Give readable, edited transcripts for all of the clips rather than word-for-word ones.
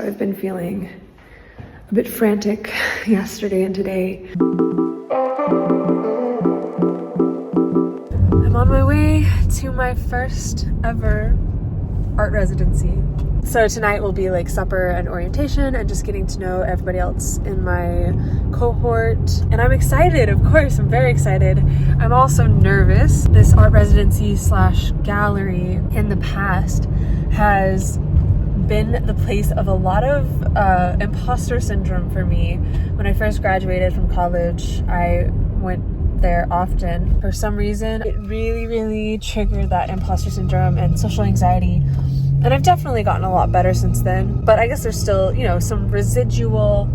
I've been feeling a bit frantic yesterday and today. I'm on my way to my first ever art residency. So tonight will be like supper and orientation and just getting to know everybody else in my cohort. And I'm excited, of course, I'm very excited. I'm also nervous. This art residency slash gallery in the past has been the place of a lot of imposter syndrome for me. When I first graduated from college, I went there often. For some reason, it really triggered that imposter syndrome and social anxiety. And I've definitely gotten a lot better since then. But I guess there's still, you know, some residual,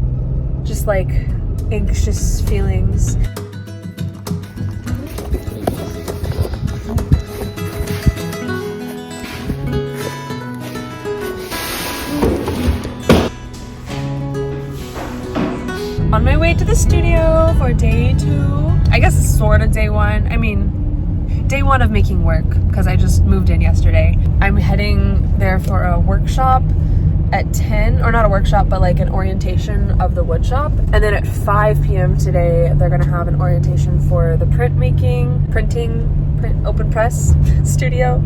just like anxious feelings. On my way to the studio for day 2. I guess it's sort of day 1. I mean, day 1 of making work, because I just moved in yesterday. I'm heading there for a workshop at 10, or not a workshop, but like an orientation of the wood shop. And then at 5 p.m. today, they're gonna have an orientation for the print open press studio.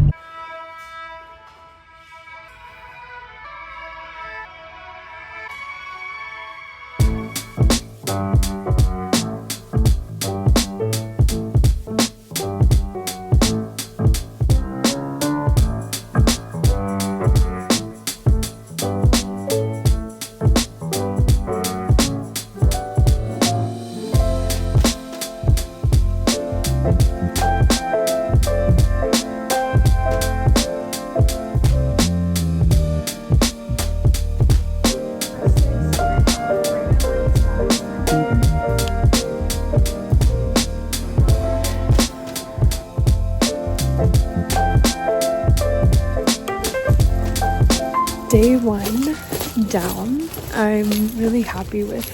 Day 1 down. I'm really happy with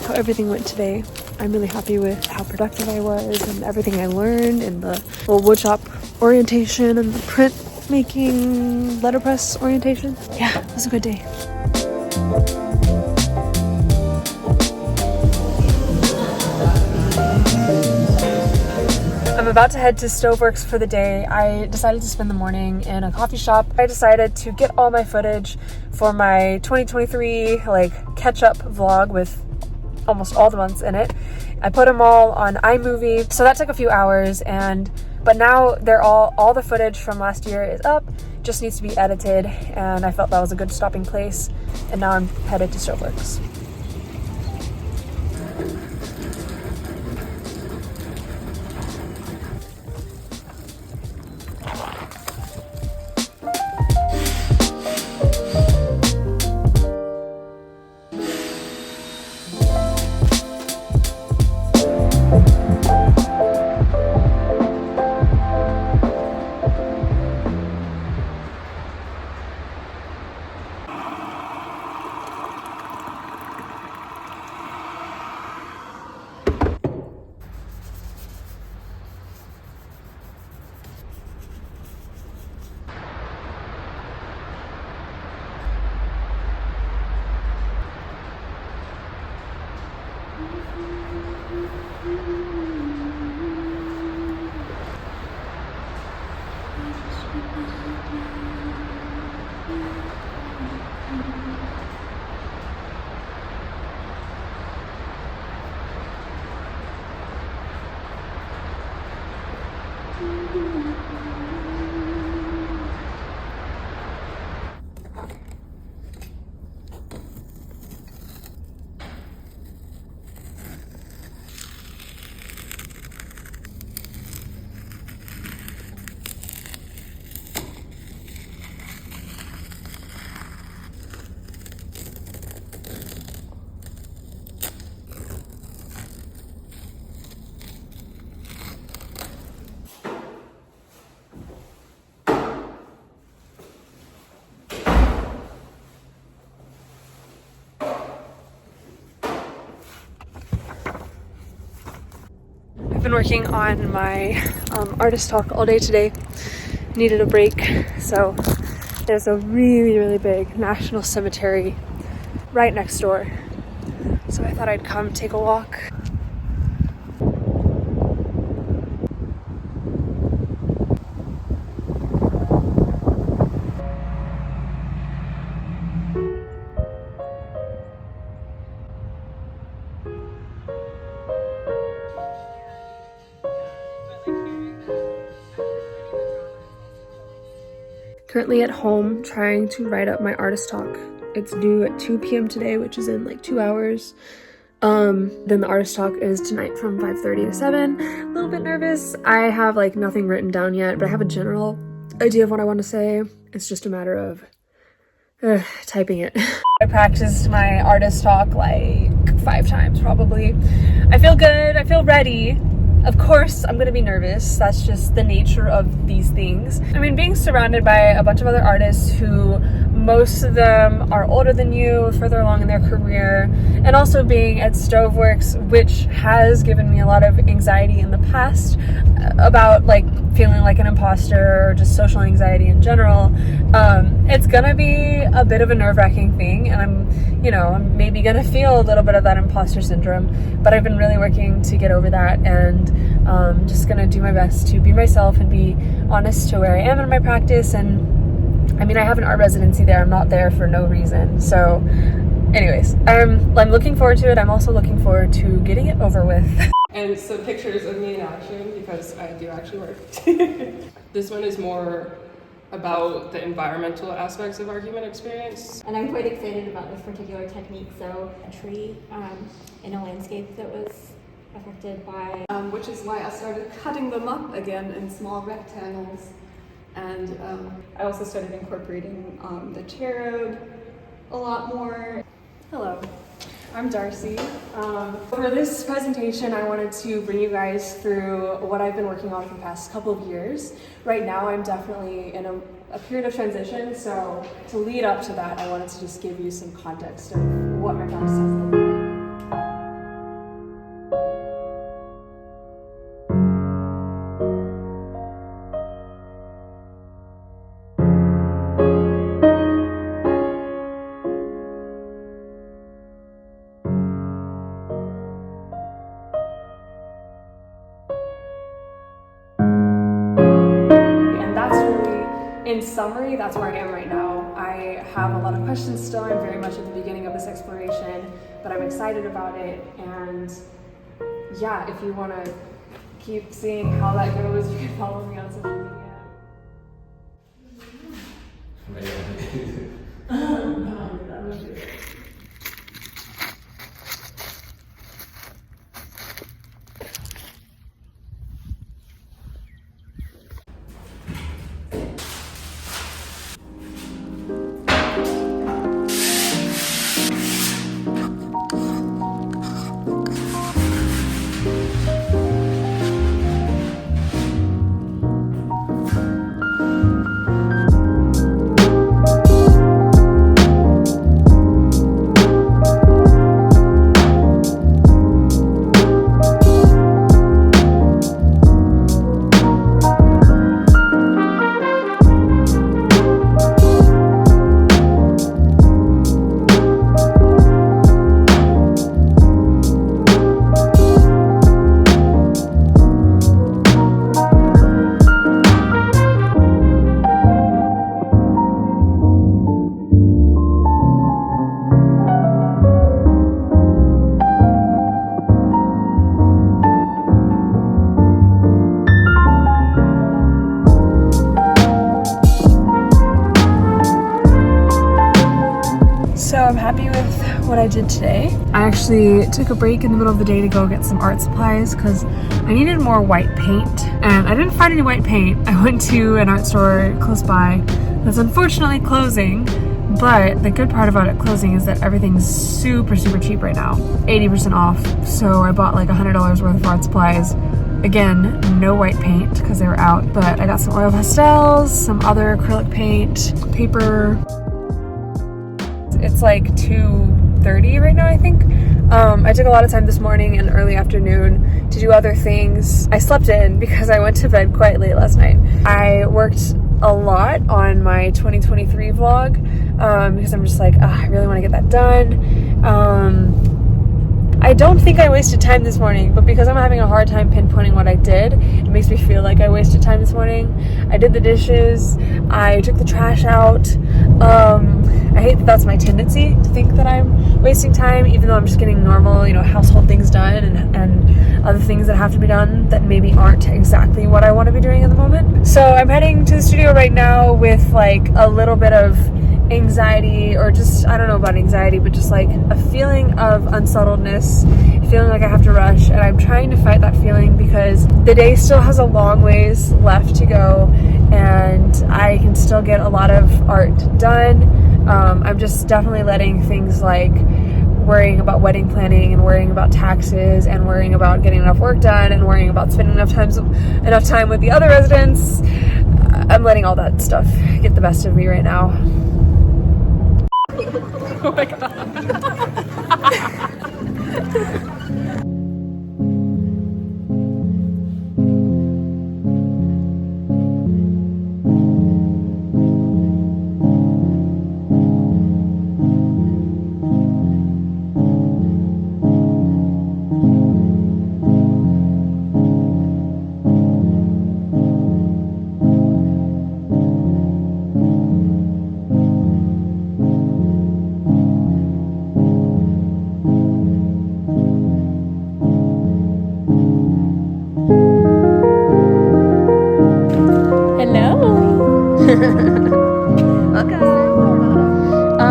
how everything went today. I'm really happy with how productive I was and everything I learned in the woodshop orientation and the print making letterpress orientation. Yeah, it was a good day. I'm about to head to Stoveworks for the day. I decided to spend the morning in a coffee shop. I decided to get all my footage for my 2023 catch-up vlog with almost all the months in it. I put them all on iMovie, so that took a few hours, but now they're all the footage from last year is up, just needs to be edited, and I felt that was a good stopping place, and now I'm headed to Stoveworks. Been working on my artist talk all day today. Needed a break, so There's a really, really big national cemetery right next door. So I thought I'd come take a walk. Currently at home trying to write up my artist talk. It's due at 2 p.m. today, which is in like 2 hours. Then the artist talk is tonight from 5:30 to 7. A little bit nervous. I have like nothing written down yet, but I have a general idea of what I want to say. It's just a matter of typing it. I practiced my artist talk like 5 times probably. I feel good. I feel ready. Of course, I'm gonna be nervous. That's just the nature of these things. I mean, being surrounded by a bunch of other artists who most of them are older than you, further along in their career, and also being at Stoveworks, which has given me a lot of anxiety in the past about like feeling like an imposter or just social anxiety in general. It's gonna be a bit of a nerve-wracking thing, and I'm maybe gonna feel a little bit of that imposter syndrome, but I've been really working to get over that, and just gonna do my best to be myself and be honest to where I am in my practice. And I mean, I have an art residency there. I'm not there for no reason. So anyways, I'm looking forward to it. I'm also looking forward to getting it over with. And some pictures of me in action, because I do actually work. This one is more about the environmental aspects of our human experience. And I'm quite excited about this particular technique. So a tree in a landscape that was affected by... which is why I started cutting them up again in small rectangles. And I also started incorporating the cherub a lot more. Hello, I'm Darcy. For this presentation, I wanted to bring you guys through what I've been working on for the past couple of years. Right now, I'm definitely in a period of transition, so to lead up to that, I wanted to just give you some context of what my practice has looked like. In summary, that's where I am right now. I have a lot of questions still. I'm very much at the beginning of this exploration, but I'm excited about it. And yeah, if you want to keep seeing how that goes, you can follow me on social media. So I'm happy with what I did today. I actually took a break in the middle of the day to go get some art supplies because I needed more white paint, and I didn't find any white paint. I went to an art store close by that's unfortunately closing, but the good part about it closing is that everything's super cheap right now, 80% off. So I bought like $100 worth of art supplies. Again, no white paint because they were out, but I got some oil pastels, some other acrylic paint, paper. It's like 2:30 right now, I think. I took a lot of time this morning and early afternoon to do other things. I slept in because I went to bed quite late last night. I worked a lot on my 2023 vlog because I'm just like, I really want to get that done. I don't think I wasted time this morning, but because I'm having a hard time pinpointing what I did, it makes me feel like I wasted time this morning. I did the dishes, I took the trash out. I hate that that's my tendency to think that I'm wasting time, even though I'm just getting normal, household things done and other things that have to be done that maybe aren't exactly what I want to be doing in the moment. So I'm heading to the studio right now with like a little bit of anxiety, or just, I don't know about anxiety, but just like a feeling of unsettledness, feeling like I have to rush, and I'm trying to fight that feeling because the day still has a long ways left to go and I can still get a lot of art done. I'm just definitely letting things like worrying about wedding planning and worrying about taxes and worrying about getting enough work done and worrying about spending enough time with the other residents. I'm letting all that stuff get the best of me right now. Oh my god.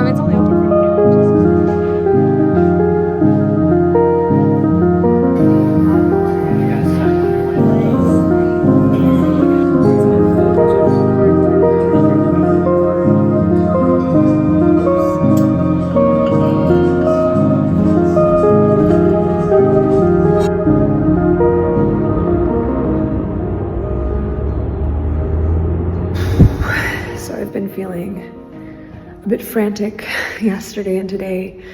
It's only open for So I've been feeling a bit frantic yesterday and today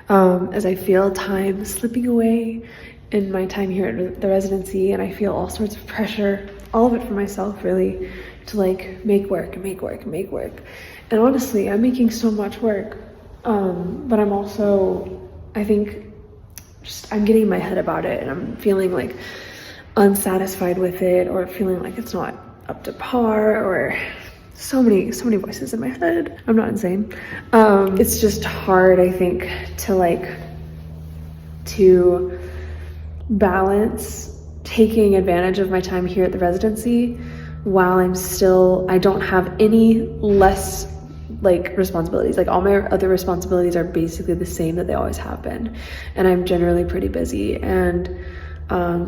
as I feel time slipping away in my time here at the residency, and I feel all sorts of pressure, all of it for myself really, to like make work. And honestly, I'm making so much work, but I'm also, I think, I'm getting in my head about it, and I'm feeling like unsatisfied with it, or feeling like it's not up to par, or so many voices in my head. I'm not insane. It's just hard, I think, to balance taking advantage of my time here at the residency while I don't have any less like responsibilities. Like all my other responsibilities are basically the same that they always have been, and I'm generally pretty busy, and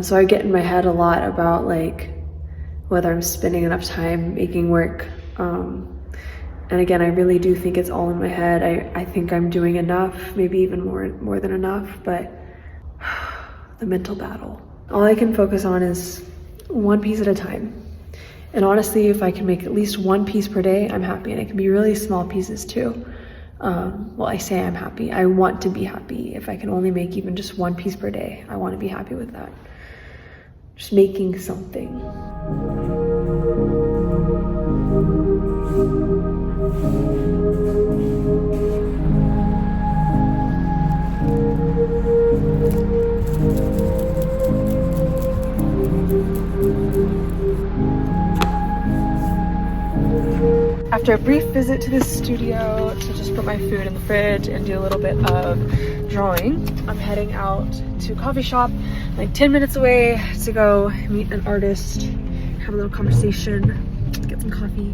so I get in my head a lot about like whether I'm spending enough time making work. And again, I really do think it's all in my head. I think I'm doing enough, maybe even more than enough, but the mental battle. All I can focus on is one piece at a time. And honestly, if I can make at least one piece per day, I'm happy. And it can be really small pieces too. Well, I say I'm happy. I want to be happy. If I can only make even just one piece per day, I want to be happy with that. Just making something. After a brief visit to the studio to just put my food in the fridge and do a little bit of drawing, I'm heading out to a coffee shop like 10 minutes away to go meet an artist, have a little conversation, get some coffee.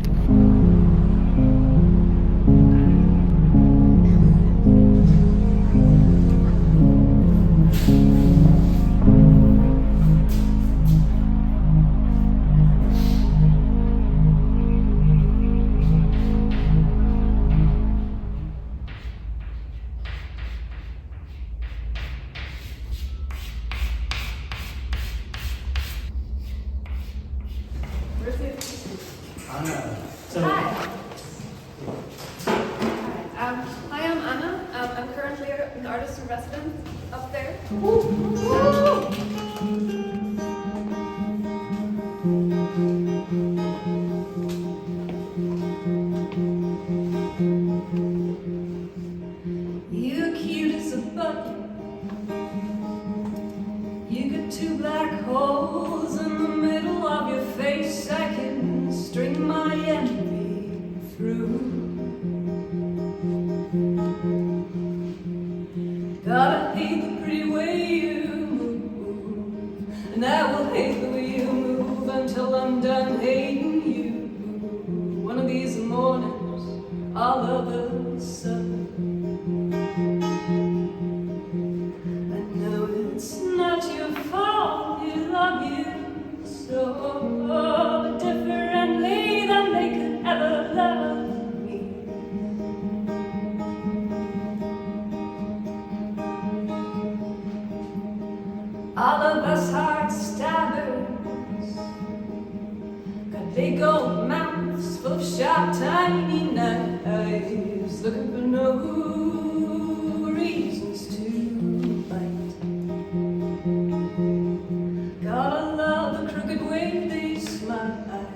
Anna. Hi. Hi, I'm Anna. I'm currently an artist in residence up there. pretty way you move, and I will hate the way you move until I'm done hating you. One of these mornings, all of a sudden, I know it's not your fault. You love you so differently than they could ever love me. All of us heart stabbers got big old mouths full of sharp, tiny knives, looking for no reasons to bite. Gotta love the crooked way they smile,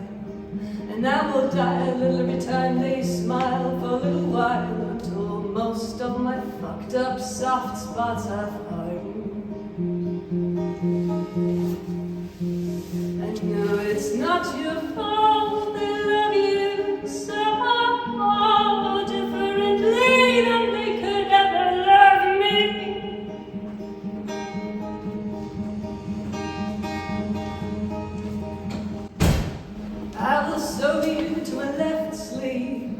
and I will die a little every time they smile for a little while, until most of my fucked up soft spots have hardened. I know it's not your fault, they love you so differently than they could ever love me. I will sew you to my left sleeve.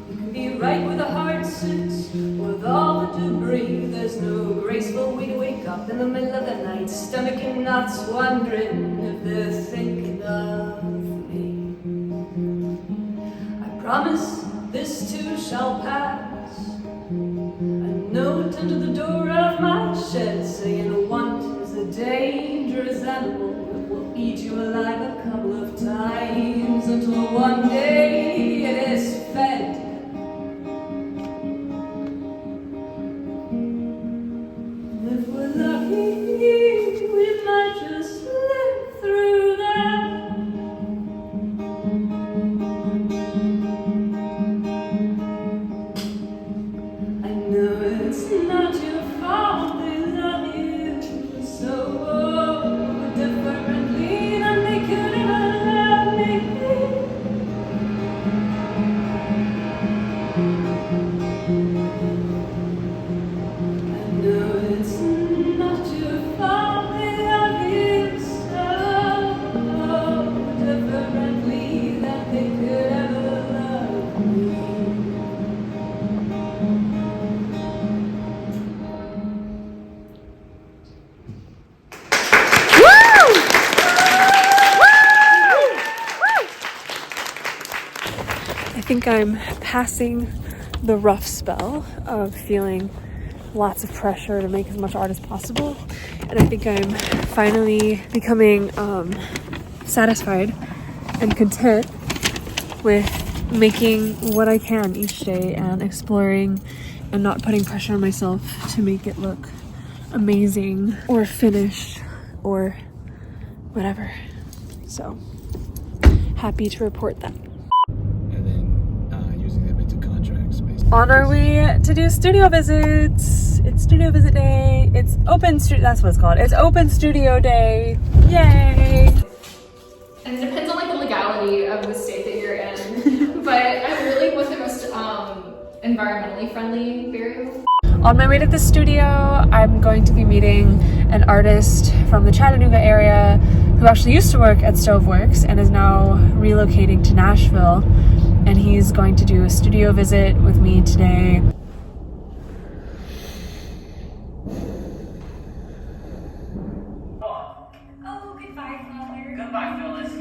You can be right where the heart sits, with all the debris. There's no graceful way to wake up in the middle of the night, stomach in knots, wondering if they're thinking of me. I promise this too shall pass. A note under the door of my shed saying want is a dangerous animal that will eat you alive a couple of times until one day it is fed. If we're lucky, we might just live through that. I know it's not your fault, they love you so differently than they could ever love me. I know it's not your fault, they love you so differently than they could ever love me. I think I'm passing the rough spell of feeling lots of pressure to make as much art as possible, and I think I'm finally becoming satisfied and content with making what I can each day and exploring and not putting pressure on myself to make it look amazing or finished or whatever. So happy to report that. And then using them into contracts, basically. On our way to do studio visits. It's studio visit day. It's open that's what it's called. It's open studio day. Yay! And it depends on like the legality of the state that you're in. But I really want the most environmentally friendly burial. On my way to the studio, I'm going to be meeting an artist from the Chattanooga area who actually used to work at Stoveworks and is now relocating to Nashville. And he's going to do a studio visit with me today. Oh, goodbye, Father. Goodbye, Phyllis.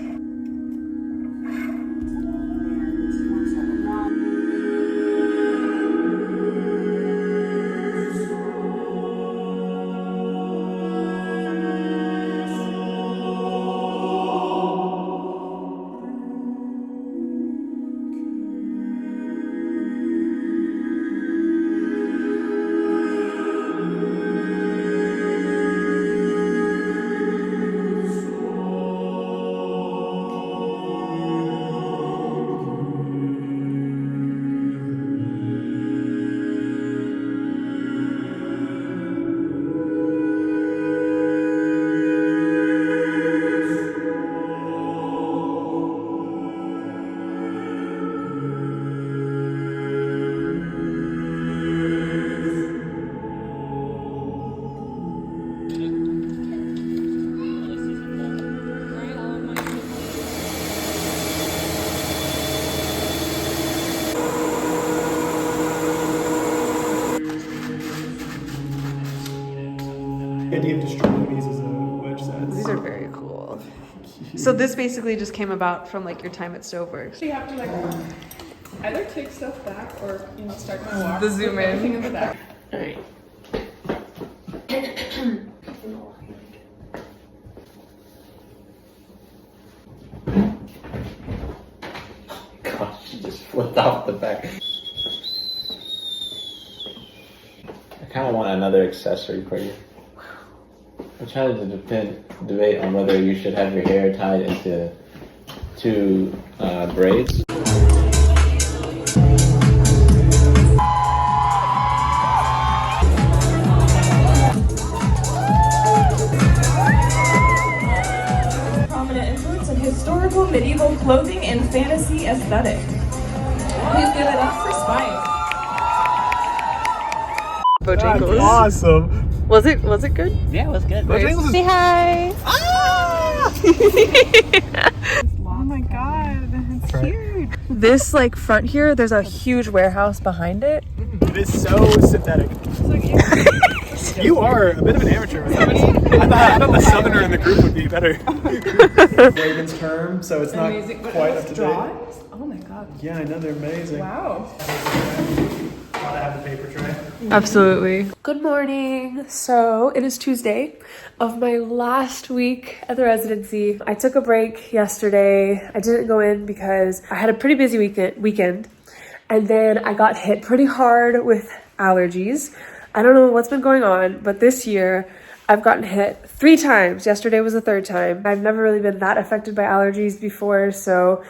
The idea of destroying these as a wedge sets. These are very cool. So this basically just came about from like your time at Stoveworks. So you have to like either take stuff back or start my walk. The zoom with in. everything in the back. All right. Gosh, she just flipped off the back. I kind of want another accessory for you. I'm trying to debate on whether you should have your hair tied into two braids. Prominent influence in historical, medieval clothing and fantasy aesthetic. Please give it up for Spike. Bojangles. That's awesome. Was it good? Yeah, it was good. Bojangles is- Say hi. Oh my god, it's huge. This like front here, there's a huge warehouse behind it. It is so synthetic. You are a bit of an amateur with that. I thought the southerner in the group would be better. Reagan's term, so it's not Amazing. But quite those up to date. drawings? Oh my god. Yeah, I know, they're amazing. Wow. Gotta have the paper tray. Absolutely. Good morning. So it is Tuesday of my last week at the residency. I took a break yesterday. I didn't go in because I had a pretty busy weekend. And then I got hit pretty hard with allergies. I don't know what's been going on, but this year I've gotten hit 3 times. Yesterday was the 3rd time. I've never really been that affected by allergies before, so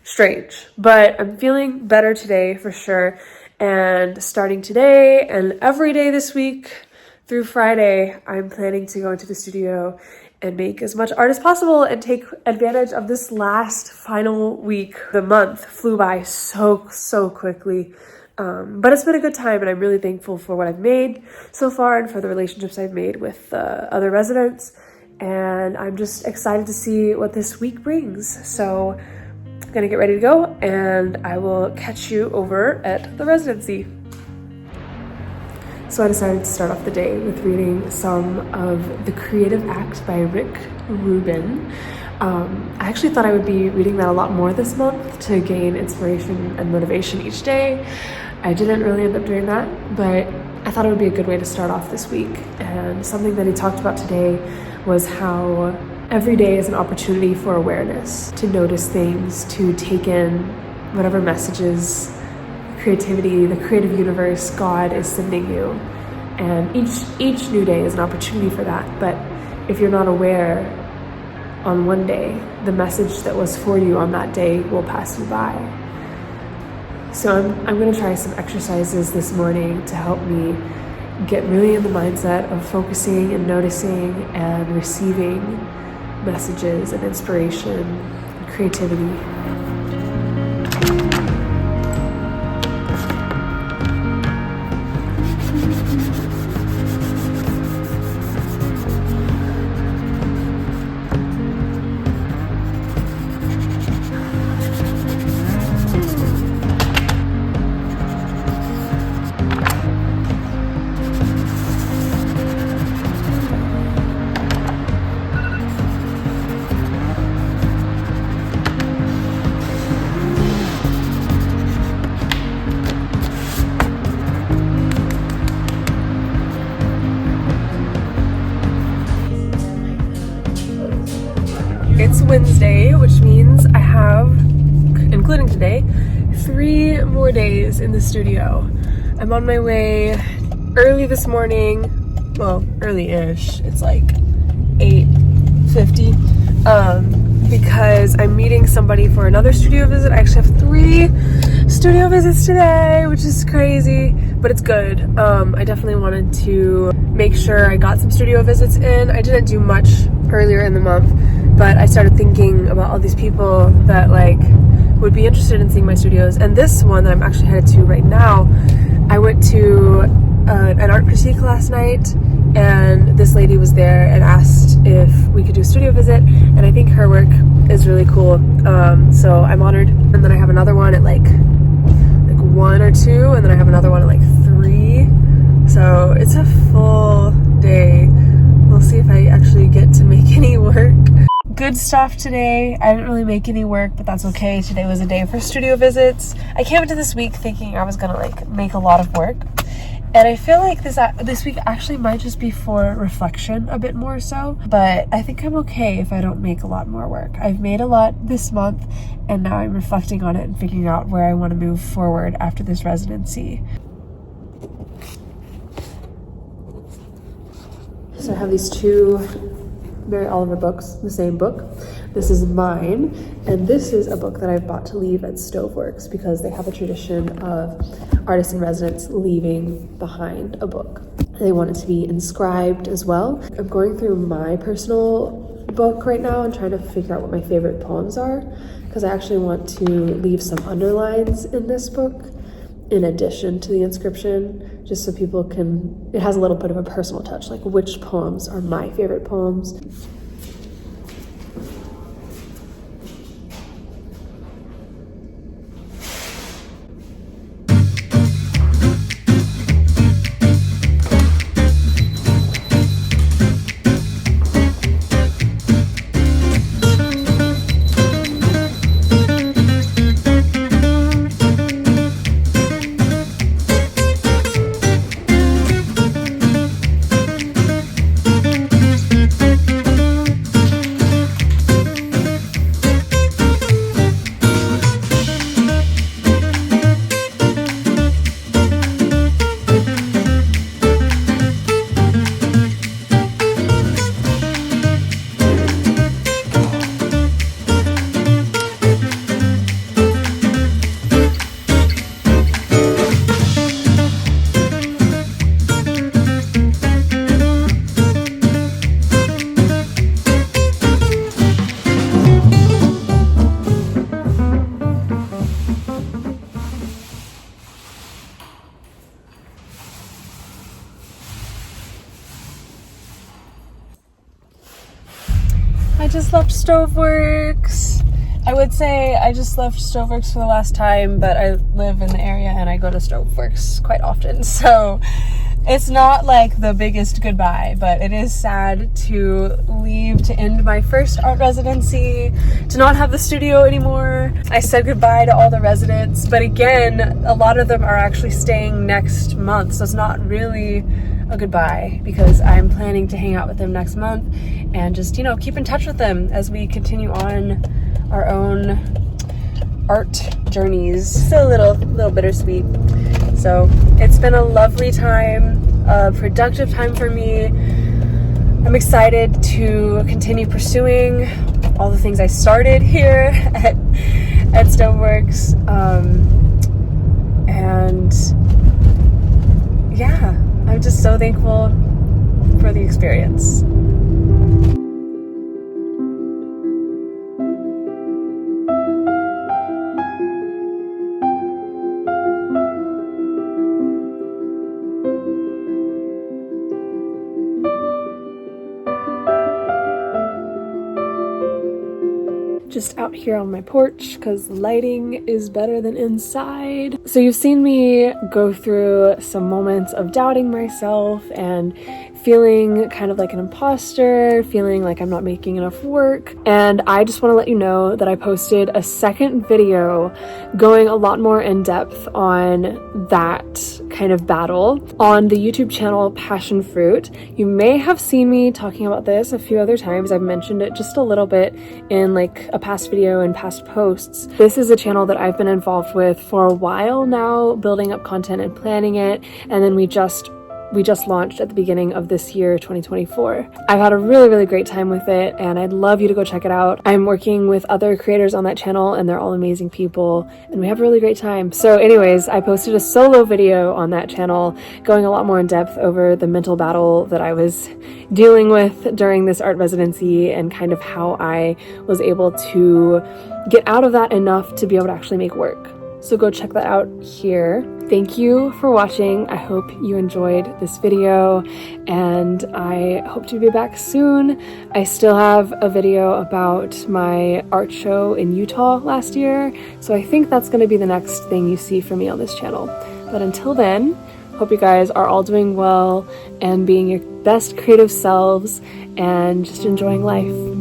strange. But I'm feeling better today for sure. And starting today and every day this week through Friday, I'm planning to go into the studio and make as much art as possible and take advantage of this last final week. The month flew by so quickly. But it's been a good time, and I'm really thankful for what I've made so far and for the relationships I've made with other residents. And I'm just excited to see what this week brings. So I'm gonna get ready to go, and I will catch you over at the residency. So I decided to start off the day with reading some of The Creative Act by Rick Rubin. I actually thought I would be reading that a lot more this month to gain inspiration and motivation each day. I didn't really end up doing that, but I thought it would be a good way to start off this week. And something that he talked about today was how every day is an opportunity for awareness, to notice things, to take in whatever messages, creativity, the creative universe, God is sending you. And each new day is an opportunity for that. But if you're not aware, on one day, the message that was for you on that day will pass you by. So I'm gonna try some exercises this morning to help me get really in the mindset of focusing and noticing and receiving messages and inspiration and creativity. It's Wednesday, which means I have, including today, 3 more days in the studio. I'm on my way early this morning, well, early-ish, it's like 8:50, because I'm meeting somebody for another studio visit. I actually have 3 studio visits today, which is crazy, but it's good. I definitely wanted to make sure I got some studio visits in. I didn't do much earlier in the month, but I started thinking about all these people that like would be interested in seeing my studios. And this one that I'm actually headed to right now, I went to an art critique last night, and this lady was there and asked if we could do a studio visit, and I think her work is really cool. So I'm honored. And then I have another one at like 1 or 2, and then I have another one at like 3. So it's a full day We'll see if I actually get to make any work. Good stuff today. I didn't really make any work, but that's okay. Today was a day for studio visits. I came into this week thinking I was gonna like make a lot of work. And I feel like this week actually might just be for reflection a bit more so, but I think I'm okay if I don't make a lot more work. I've made a lot this month, and now I'm reflecting on it and figuring out where I want to move forward after this residency. So I have these two Mary Oliver books, the same book. This is mine, and this is a book that I've bought to leave at Stoveworks because they have a tradition of artists in residence leaving behind a book. They want it to be inscribed as well. I'm going through my personal book right now and trying to figure out what my favorite poems are, because I actually want to leave some underlines in this book in addition to the inscription, just so people can, it has a little bit of a personal touch, like which poems are my favorite poems. I just left Stoveworks. I would say I just left Stoveworks for the last time, but I live in the area and I go to Stoveworks quite often, so it's not like the biggest goodbye, but it is sad to leave to end my first art residency, to not have the studio anymore. I said goodbye to all the residents, but again, a lot of them are actually staying next month, so it's not really a goodbye because I'm planning to hang out with them next month and just, you know, keep in touch with them as we continue on our own art journeys. Still a little bittersweet. So it's been a lovely time, a productive time for me. I'm excited to continue pursuing all the things I started here at Stoveworks. And yeah, I'm just so thankful for the experience. Just out here on my porch because the lighting is better than inside. So you've seen me go through some moments of doubting myself and feeling kind of like an imposter, feeling like I'm not making enough work. And I just want to let you know that I posted a second video going a lot more in depth on that kind of battle on the YouTube channel Passionfroot. You may have seen me talking about this a few other times. I've mentioned it just a little bit in like a past video and past posts. This is a channel that I've been involved with for a while now, building up content and planning it, and then we just launched at the beginning of this year, 2024. I've had a really great time with it, and I'd love you to go check it out. I'm working with other creators on that channel, and they're all amazing people, and we have a really great time. So anyways, I posted a solo video on that channel going a lot more in depth over the mental battle that I was dealing with during this art residency and kind of how I was able to get out of that enough to be able to actually make work. So go check that out here. Thank you for watching. I hope you enjoyed this video, and I hope to be back soon. I still have a video about my art show in Utah last year, so I think that's going to be the next thing you see from me on this channel. But until then, Hope you guys are all doing well and being your best creative selves and just enjoying life.